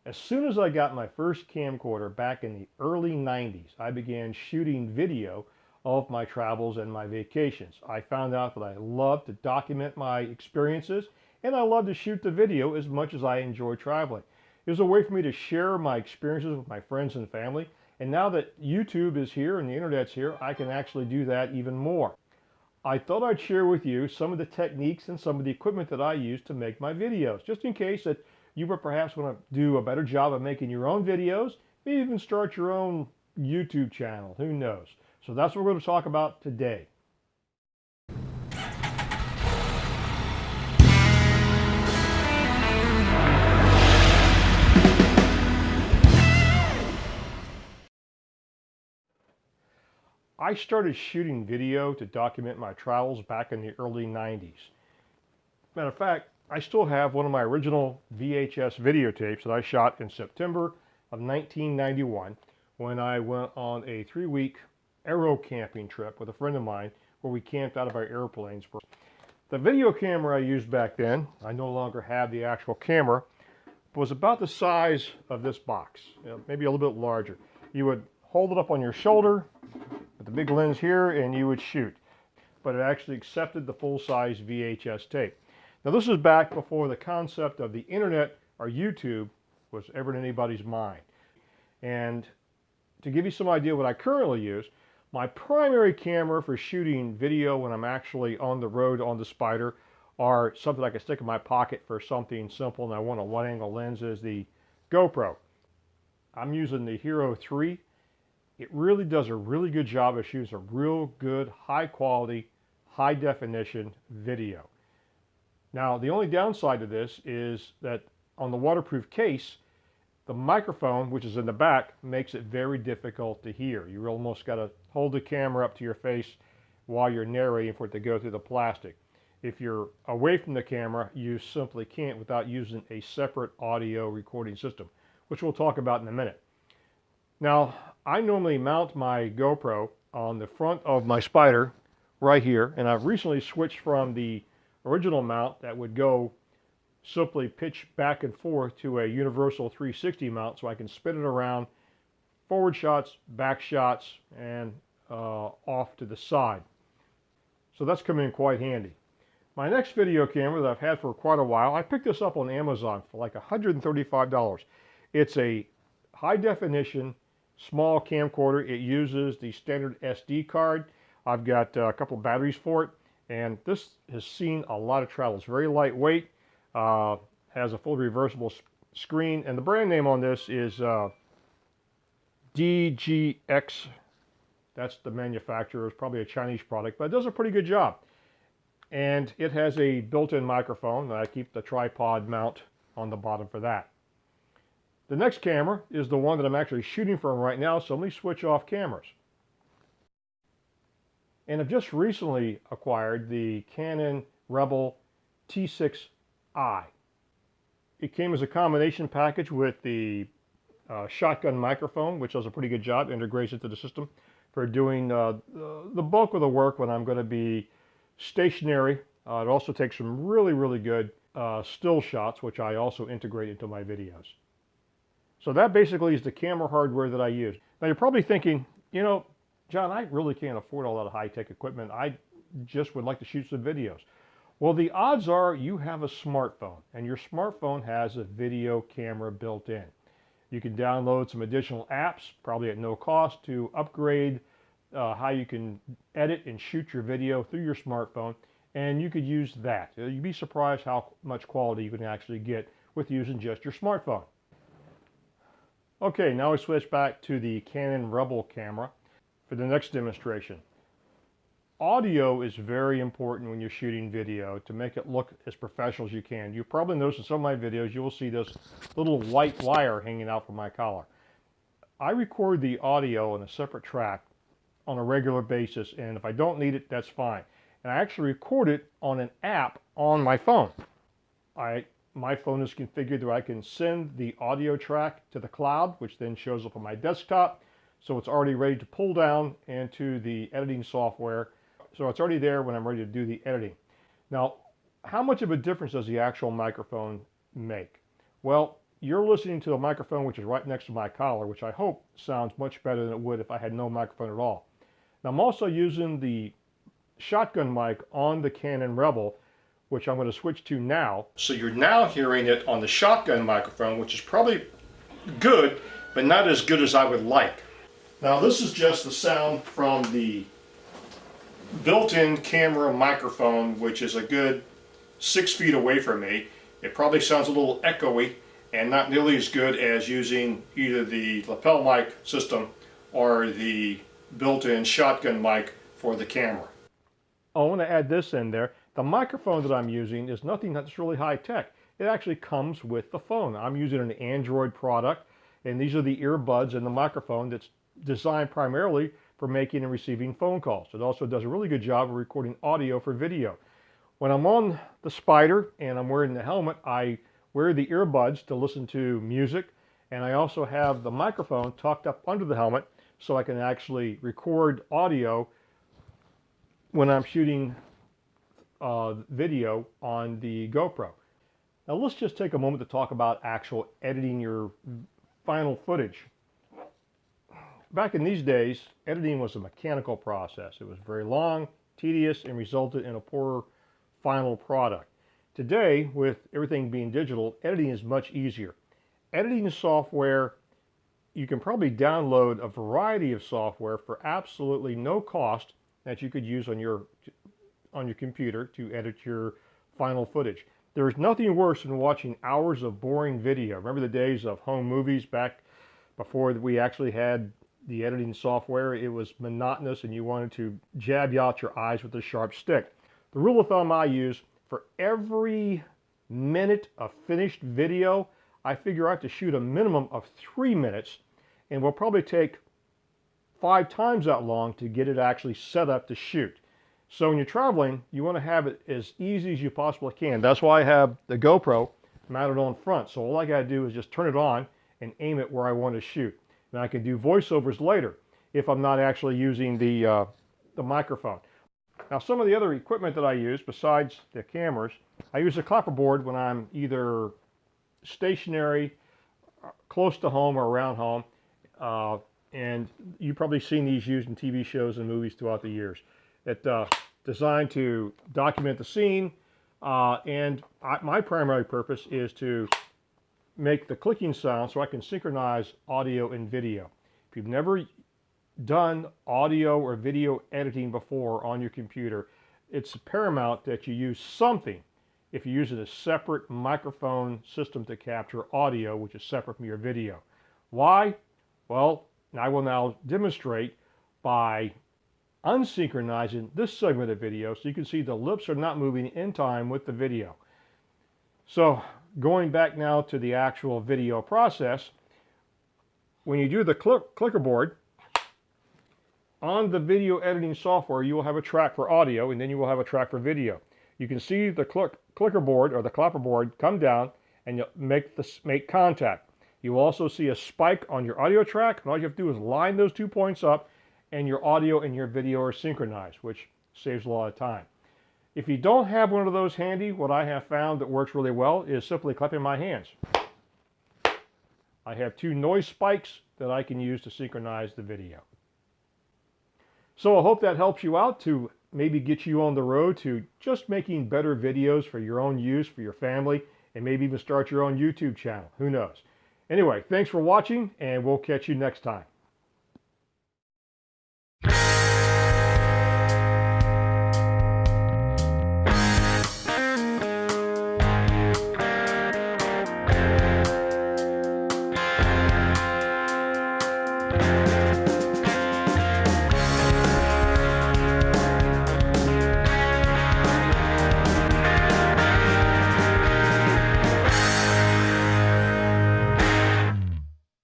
As soon as I got my first camcorder back in the early 90s, I began shooting video of my travels and my vacations. I found out that I love to document my experiences, and I love to shoot the video as much as I enjoy traveling. It was a way for me to share my experiences with my friends and family, and now that YouTube is here and the internet's here, I can actually do that even more. I thought I'd share with you some of the techniques and some of the equipment that I use to make my videos, just in case that you would perhaps want to do a better job of making your own videos, maybe even start your own YouTube channel, who knows. So that's what we're going to talk about today. I started shooting video to document my travels back in the early 90s. Matter of fact, I still have one of my original VHS videotapes that I shot in September of 1991 when I went on a 3-week aero camping trip with a friend of mine where we camped out of our airplanes. The video camera I used back then, I no longer have the actual camera, was about the size of this box, maybe a little bit larger. You would hold it up on your shoulder with the big lens here and you would shoot. But it actually accepted the full-size VHS tape. Now this is back before the concept of the internet or YouTube was ever in anybody's mind. And to give you some idea what I currently use, my primary camera for shooting video when I'm actually on the road on the Spider or something I can stick in my pocket for something simple and I want a wide-angle lens is the GoPro. I'm using the Hero 3. It really does a really good job of shooting a real good, high quality, high definition video. Now, the only downside to this is that on the waterproof case, the microphone, which is in the back, makes it very difficult to hear. You almost got to hold the camera up to your face while you're narrating for it to go through the plastic. If you're away from the camera, you simply can't without using a separate audio recording system, which we'll talk about in a minute. Now, I normally mount my GoPro on the front of my Spider right here, and I've recently switched from the original mount that would go simply pitch back and forth to a universal 360 mount so I can spin it around, forward shots, back shots, and off to the side. So that's come in quite handy. My next video camera that I've had for quite a while, I picked this up on Amazon for like $135. It's a high definition small camcorder. It uses the standard SD card. I've got a couple batteries for it, and this has seen a lot of travel. It's very lightweight, has a full reversible screen, and the brand name on this is DGX. That's the manufacturer. It's probably a Chinese product, but it does a pretty good job. And it has a built-in microphone. I keep the tripod mount on the bottom for that. The next camera is the one that I'm actually shooting from right now, so let me switch off cameras. And I've just recently acquired the Canon Rebel T6i. It came as a combination package with the shotgun microphone, which does a pretty good job, integrates into the system for doing the bulk of the work when I'm going to be stationary. It also takes some really good still shots, which I also integrate into my videos. So that basically is the camera hardware that I use. Now you're probably thinking, you know, John, I really can't afford all that high-tech equipment. I just would like to shoot some videos. Well, the odds are you have a smartphone, and your smartphone has a video camera built in. You can download some additional apps, probably at no cost, to upgrade how you can edit and shoot your video through your smartphone, and you could use that. You'd be surprised how much quality you can actually get with using just your smartphone. Okay, now we switch back to the Canon Rebel camera for the next demonstration. Audio is very important when you're shooting video to make it look as professional as you can. You probably noticed in some of my videos you will see this little white wire hanging out from my collar. I record the audio on a separate track on a regular basis, and if I don't need it, that's fine. And I actually record it on an app on my phone. My phone is configured that I can send the audio track to the cloud, which then shows up on my desktop. So it's already ready to pull down into the editing software. So it's already there when I'm ready to do the editing. Now, how much of a difference does the actual microphone make? Well, you're listening to a microphone which is right next to my collar, which I hope sounds much better than it would if I had no microphone at all. Now I'm also using the shotgun mic on the Canon Rebel, which I'm going to switch to now. So you're now hearing it on the shotgun microphone, which is probably good, but not as good as I would like. Now this is just the sound from the built-in camera microphone, which is a good 6 feet away from me. It probably sounds a little echoey and not nearly as good as using either the lapel mic system or the built-in shotgun mic for the camera. I want to add this in there. The microphone that I'm using is nothing that's really high-tech. It actually comes with the phone. I'm using an Android product, and these are the earbuds and the microphone that's designed primarily for making and receiving phone calls. It also does a really good job of recording audio for video. When I'm on the Spider and I'm wearing the helmet, I wear the earbuds to listen to music, and I also have the microphone tucked up under the helmet so I can actually record audio when I'm shooting video on the GoPro. Now let's just take a moment to talk about actual editing your final footage. Back in these days, editing was a mechanical process. It was very long, tedious, and resulted in a poor final product. Today, with everything being digital, editing is much easier. Editing software, you can probably download a variety of software for absolutely no cost that you could use on your computer to edit your final footage. There is nothing worse than watching hours of boring video. Remember the days of home movies back before we actually had the editing software? It was monotonous and you wanted to jab you out your eyes with a sharp stick. The rule of thumb I use, for every minute of finished video, I figure I have to shoot a minimum of 3 minutes, and will probably take 5 times that long to get it actually set up to shoot. So when you're traveling, you want to have it as easy as you possibly can. That's why I have the GoPro mounted on front. So all I got to do is just turn it on and aim it where I want to shoot. And I can do voiceovers later if I'm not actually using the microphone. Now some of the other equipment that I use besides the cameras, I use a clapperboard when I'm either stationary, close to home, or around home. And you've probably seen these used in TV shows and movies throughout the years. It's designed to document the scene, and my primary purpose is to make the clicking sound so I can synchronize audio and video. If you've never done audio or video editing before on your computer, it's paramount that you use something. If you use a separate microphone system to capture audio, which is separate from your video. Why? Well, I will now demonstrate by unsynchronizing this segment of video so you can see the lips are not moving in time with the video. So going back now to the actual video process, when you do the clicker board, on the video editing software you will have a track for audio and then you will have a track for video. You can see the clicker board or the clapper board come down and you'll make contact. You will also see a spike on your audio track, and all you have to do is line those 2 points up and your audio and your video are synchronized, which saves a lot of time. If you don't have one of those handy, what I have found that works really well is simply clapping my hands. I have 2 noise spikes that I can use to synchronize the video. So I hope that helps you out to maybe get you on the road to just making better videos for your own use, for your family, and maybe even start your own YouTube channel. Who knows? Anyway, thanks for watching, and we'll catch you next time.